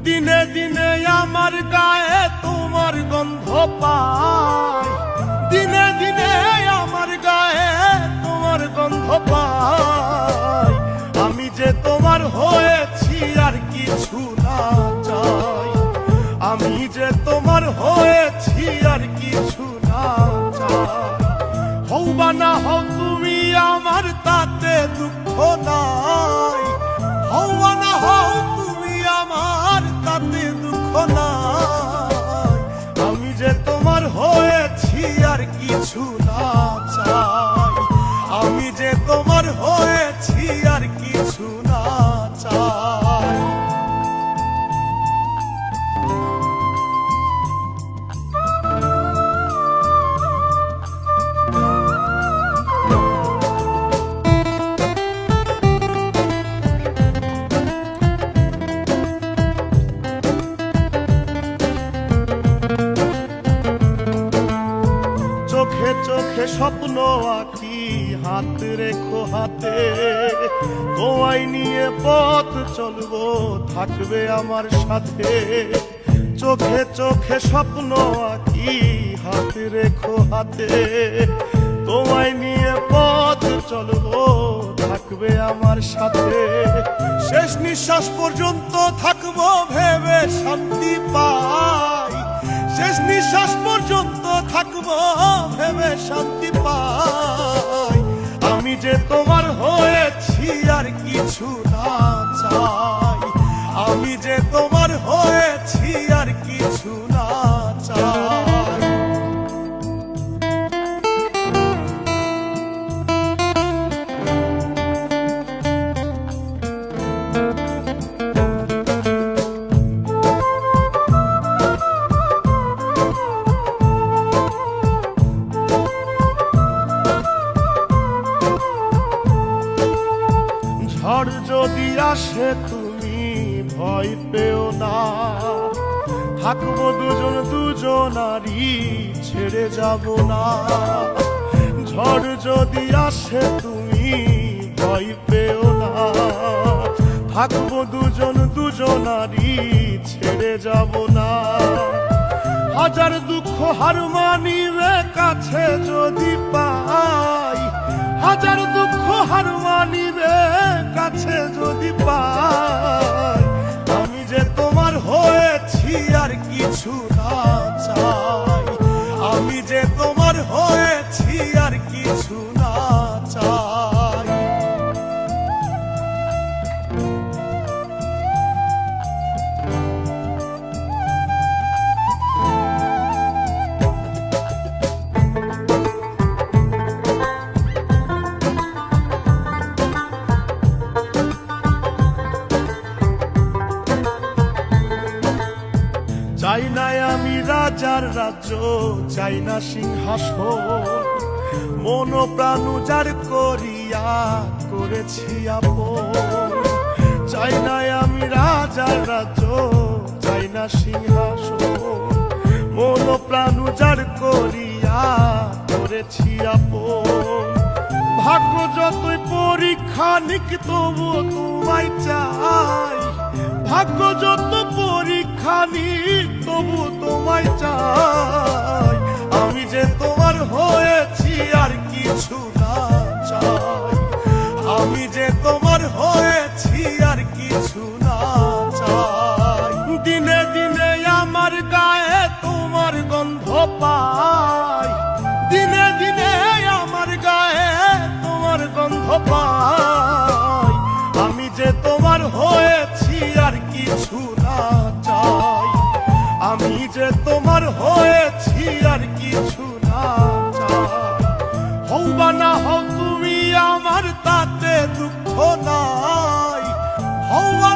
দিনে দিনে আমার গায়ে তোমার গন্ধ পাই, দিনে দিনে আমার গায়ে তোমার গন্ধ পাই। আমি যে তোমার হয়েছি আর কিছু না চাই, আমি যে তোমার হয়েছি আর কিছু না চাই। হও বা না হও তুমি আমার তাতে দুঃখ নাই, হও বা না হও তুমি আমার তাতে দুঃখ নাই। আমি যে তোমার হয়েছি আর কিছু না চাই, আমি যে তোমার হয়েছি আর কিছু না চাই। চোখে চোখে স্বপ্ন আঁকি, হাত রেখো হাতে, তোমায় নিয়ে পথ চলবো থাকবে আমার সাথে। চোখে চোখে স্বপ্ন আঁকি, হাত রেখো হাতে, তোমায় নিয়ে পথ চলবো থাকবে আমার সাথে। শেষ নিঃশ্বাস পর্যন্ত থাকবো ভেবে শান্তি পাই, শেষ নিঃশ্বাস পর্যন্ত থাকবো ভেবে শান্তি পাই। আমি যে তোমার হয়েছি আর কিছু না চাই, আমি যে তোমার হয়েছি আর কিছু না চাই। ঝড় যদি আসে তুমি ভয় পেও না, থাকবো দুজন দুজনারই ছেড়ে যাব না। ঝড় যদি আসে তুমি ভয় পেও না, থাকবো দুজন দুজনারই ছেড়ে যাব না। হাজার দুঃখ হার মানিবে কাছে যদি পাই, হাজার দুঃখ হার মানিবে কাছে যদি পাই। আমি যে তোমার হয়েছি আর কিছু না চাই, আমি যে তোমার হয়েছি আর কিছু না চাই। চাই না আমি রাজার রাজ্য, চাই না সিংহাসন, মন প্রাণ উজাড় করিয়া করেছি আপন। চাই না আমি রাজার রাজ্য, চাই না সিংহাসন, মন প্রাণ উজাড় করিয়া করেছি আপন। ভাগ্য যতই পরীক্ষা নিক তবু তোমায় চাই, ভাগ্য যত পরীক্ষা নিক তবু তোমায় চাই। আমি যে তোমার হয়েছি আর কিছু না চাই, আমি যে তোমার হয়েছি আর কিছু না চাই। দিনে দিনে আমার গায়ে তোমার গন্ধ পাই, দিনে দিনে আমার গায়ে তোমার গন্ধ পাই। আমি যে তোমার হয়েছি আর কিছু না চাই, আমি যে তোমার হয়েছি আর কিছু না চাই। হও বা না হও তুমি আমার তাতে দুঃখ নাই, হও বা